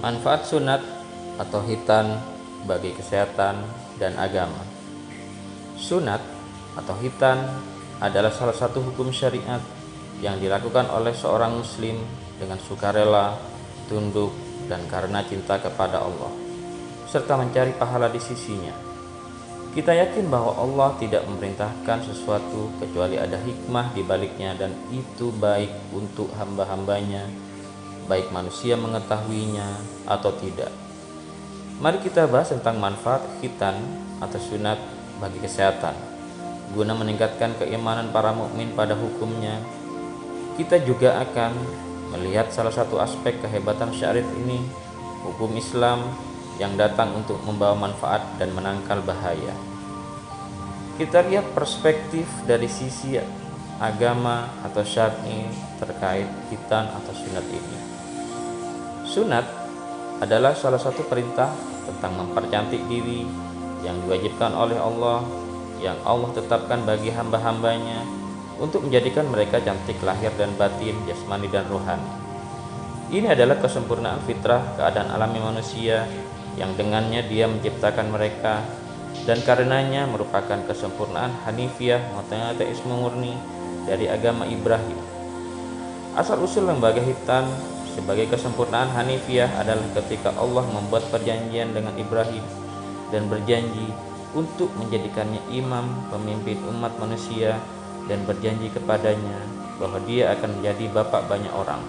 Manfaat sunat atau khitan bagi kesehatan dan agama. Sunat atau khitan adalah salah satu hukum syariat yang dilakukan oleh seorang muslim dengan sukarela, tunduk, dan karena cinta kepada Allah, serta mencari pahala di sisinya. Kita yakin bahwa Allah tidak memerintahkan sesuatu kecuali ada hikmah di baliknya, dan itu baik untuk hamba-hambanya, baik manusia mengetahuinya atau tidak. Mari kita bahas tentang manfaat khitan atau sunat bagi kesehatan. Guna meningkatkan keimanan para mukmin pada hukumnya, kita juga akan melihat salah satu aspek kehebatan syariat ini, hukum Islam yang datang untuk membawa manfaat dan menangkal bahaya. Kita lihat perspektif dari sisi agama atau syar'i terkait khitan atau sunat ini. Sunat adalah salah satu perintah tentang mempercantik diri yang diwajibkan oleh Allah, yang Allah tetapkan bagi hamba-hambanya untuk menjadikan mereka cantik lahir dan batin, jasmani dan rohani. Ini adalah kesempurnaan fitrah keadaan alami manusia yang dengannya Dia menciptakan mereka, dan karenanya merupakan kesempurnaan Hanifiyah, monoteisme murni dari agama Ibrahim. Asal-usul lembaga khitan sebagai kesempurnaan Hanifiyah adalah ketika Allah membuat perjanjian dengan Ibrahim dan berjanji untuk menjadikannya imam pemimpin umat manusia, dan berjanji kepadanya bahwa Dia akan menjadi bapak banyak orang,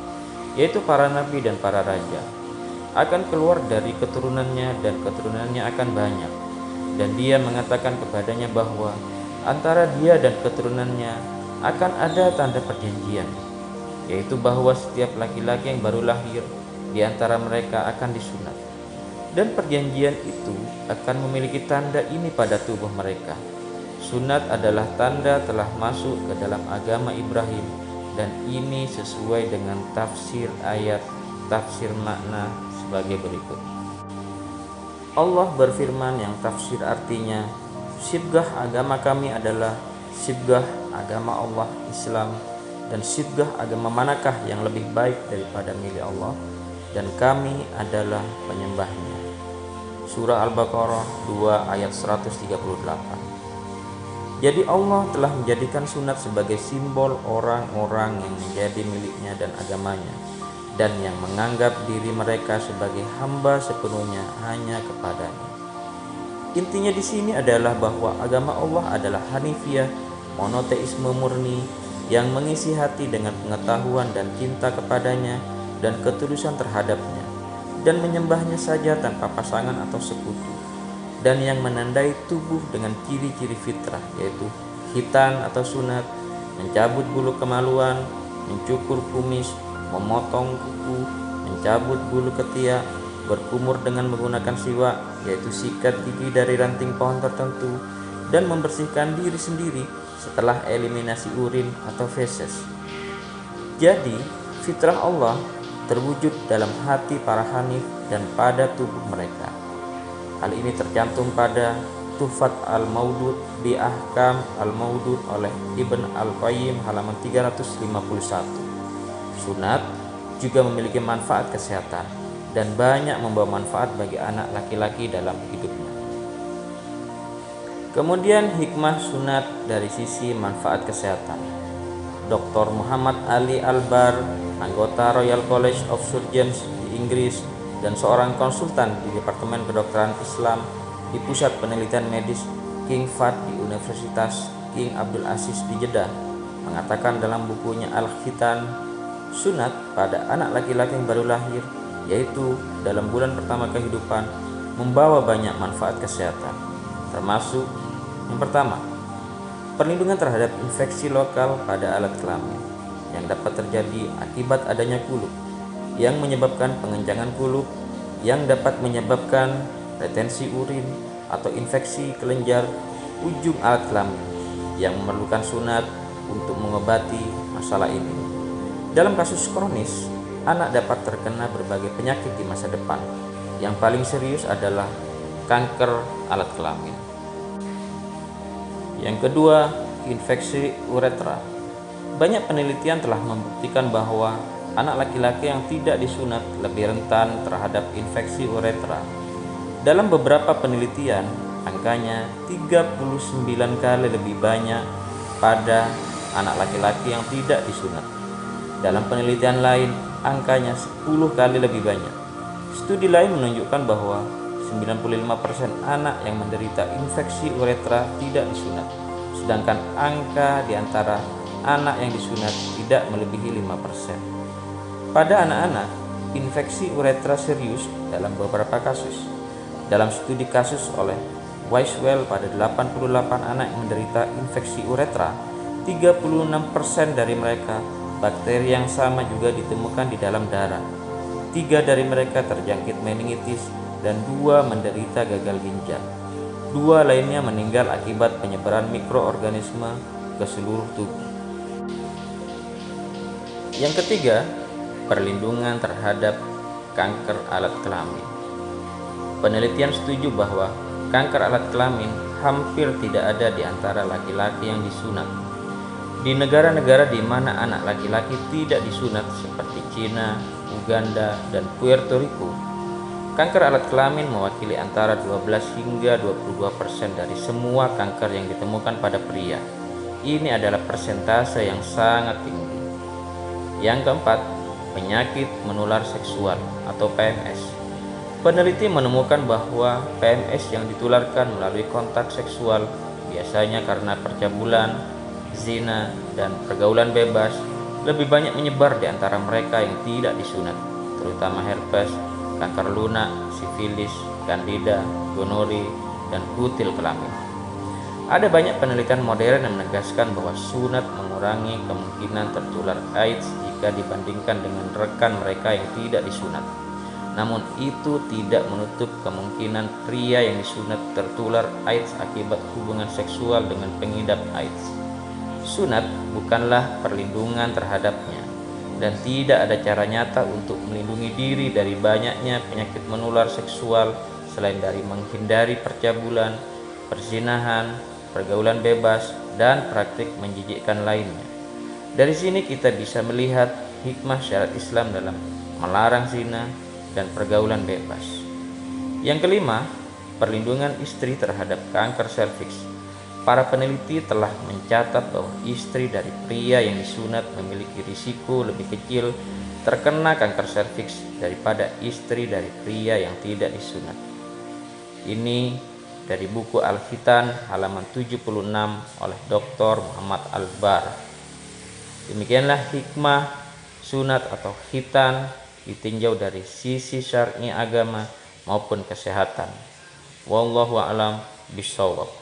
yaitu para nabi dan para raja, akan keluar dari keturunannya dan keturunannya akan banyak. Dan Dia mengatakan kepadanya bahwa antara dia dan keturunannya akan ada tanda perjanjian, yaitu bahwa setiap laki-laki yang baru lahir di antara mereka akan disunat, dan perjanjian itu akan memiliki tanda ini pada tubuh mereka. Sunat adalah tanda telah masuk ke dalam agama Ibrahim, dan ini sesuai dengan tafsir ayat, tafsir makna sebagai berikut. Allah berfirman yang tafsir artinya, sibgah agama kami adalah sibgah agama Allah Islam, dan sibgah agama manakah yang lebih baik daripada milik Allah, dan kami adalah penyembahnya. Surah Al-Baqarah 2 ayat 138. Jadi Allah telah menjadikan sunat sebagai simbol orang-orang yang menjadi miliknya dan agamanya, dan yang menganggap diri mereka sebagai hamba sepenuhnya hanya kepadanya. Intinya di sini adalah bahwa agama Allah adalah Hanifiyah, monoteisme murni, yang mengisi hati dengan pengetahuan dan cinta kepadanya dan ketulusan terhadapnya, dan menyembahnya saja tanpa pasangan atau sekutu, dan yang menandai tubuh dengan ciri-ciri fitrah, yaitu khitan atau sunat, mencabut bulu kemaluan, mencukur kumis, memotong kuku, mencabut bulu ketiak, berkumur dengan menggunakan siwak, yaitu sikat gigi dari ranting pohon tertentu, dan membersihkan diri sendiri setelah eliminasi urin atau feses. Jadi, fitrah Allah terwujud dalam hati para hanif dan pada tubuh mereka. Hal ini tercantum pada Tuhfat al-Maudud bi Ahkam al-Maudud oleh Ibn al-Qayyim halaman 351. Sunat juga memiliki manfaat kesehatan dan banyak membawa manfaat bagi anak laki-laki dalam hidupnya. Kemudian hikmah sunat dari sisi manfaat kesehatan. Dr. Muhammad Ali Albar, anggota Royal College of Surgeons di Inggris dan seorang konsultan di Departemen Kedokteran Islam di Pusat Penelitian Medis King Fahd di Universitas King Abdul Aziz di Jeddah, mengatakan dalam bukunya Al-Khitan, sunat pada anak laki-laki yang baru lahir, yaitu dalam bulan pertama kehidupan, membawa banyak manfaat kesehatan, termasuk yang pertama, perlindungan terhadap infeksi lokal pada alat kelamin yang dapat terjadi akibat adanya kulup, yang menyebabkan pengenjangan kulup, yang dapat menyebabkan retensi urin atau infeksi kelenjar ujung alat kelamin, yang memerlukan sunat untuk mengobati masalah ini. Dalam kasus kronis, anak dapat terkena berbagai penyakit di masa depan. Yang paling serius adalah kanker alat kelamin. Yang kedua, infeksi uretra. Banyak penelitian telah membuktikan bahwa anak laki-laki yang tidak disunat lebih rentan terhadap infeksi uretra. Dalam beberapa penelitian, angkanya 39 kali lebih banyak pada anak laki-laki yang tidak disunat. Dalam penelitian lain, angkanya 10 kali lebih banyak. Studi lain menunjukkan bahwa 95% anak yang menderita infeksi uretra tidak disunat, sedangkan angka di antara anak yang disunat tidak melebihi 5%. Pada anak-anak, infeksi uretra serius dalam beberapa kasus. Dalam studi kasus oleh Weiswell pada 88 anak yang menderita infeksi uretra, 36% dari mereka bakteri yang sama juga ditemukan di dalam darah. 3 dari mereka terjangkit meningitis dan 2 menderita gagal ginjal. 2 lainnya meninggal akibat penyebaran mikroorganisme ke seluruh tubuh. Yang ketiga, perlindungan terhadap kanker alat kelamin. Penelitian setuju bahwa kanker alat kelamin hampir tidak ada di antara laki-laki yang disunat. Di negara-negara di mana anak laki-laki tidak disunat seperti Cina, Uganda, dan Puerto Rico, kanker alat kelamin mewakili antara 12 hingga 22% dari semua kanker yang ditemukan pada pria. Ini adalah persentase yang sangat tinggi. Yang keempat, penyakit menular seksual atau PMS. Peneliti menemukan bahwa PMS yang ditularkan melalui kontak seksual, biasanya karena percabulan, zina, dan pergaulan bebas, lebih banyak menyebar di antara mereka yang tidak disunat, terutama herpes, kanker lunak, sifilis, kandida, gonori, dan kutil kelamin. Ada banyak penelitian modern yang menegaskan bahwa sunat mengurangi kemungkinan tertular AIDS jika dibandingkan dengan rekan mereka yang tidak disunat. Namun itu tidak menutup kemungkinan pria yang disunat tertular AIDS akibat hubungan seksual dengan pengidap AIDS. Sunat bukanlah perlindungan terhadapnya, dan tidak ada cara nyata untuk melindungi diri dari banyaknya penyakit menular seksual selain dari menghindari percabulan, perzinahan, pergaulan bebas, dan praktik menjijikkan lainnya. Dari sini kita bisa melihat hikmah syariat Islam dalam melarang zina dan pergaulan bebas. Yang kelima, perlindungan istri terhadap kanker serviks. Para peneliti telah mencatat bahwa istri dari pria yang disunat memiliki risiko lebih kecil terkena kanker serviks daripada istri dari pria yang tidak disunat. Ini dari buku Al-Khitan halaman 76 oleh Dr. Muhammad Al-Bar. Demikianlah hikmah sunat atau khitan ditinjau dari sisi syar'i agama maupun kesehatan. Wallahu a'lam bishawab.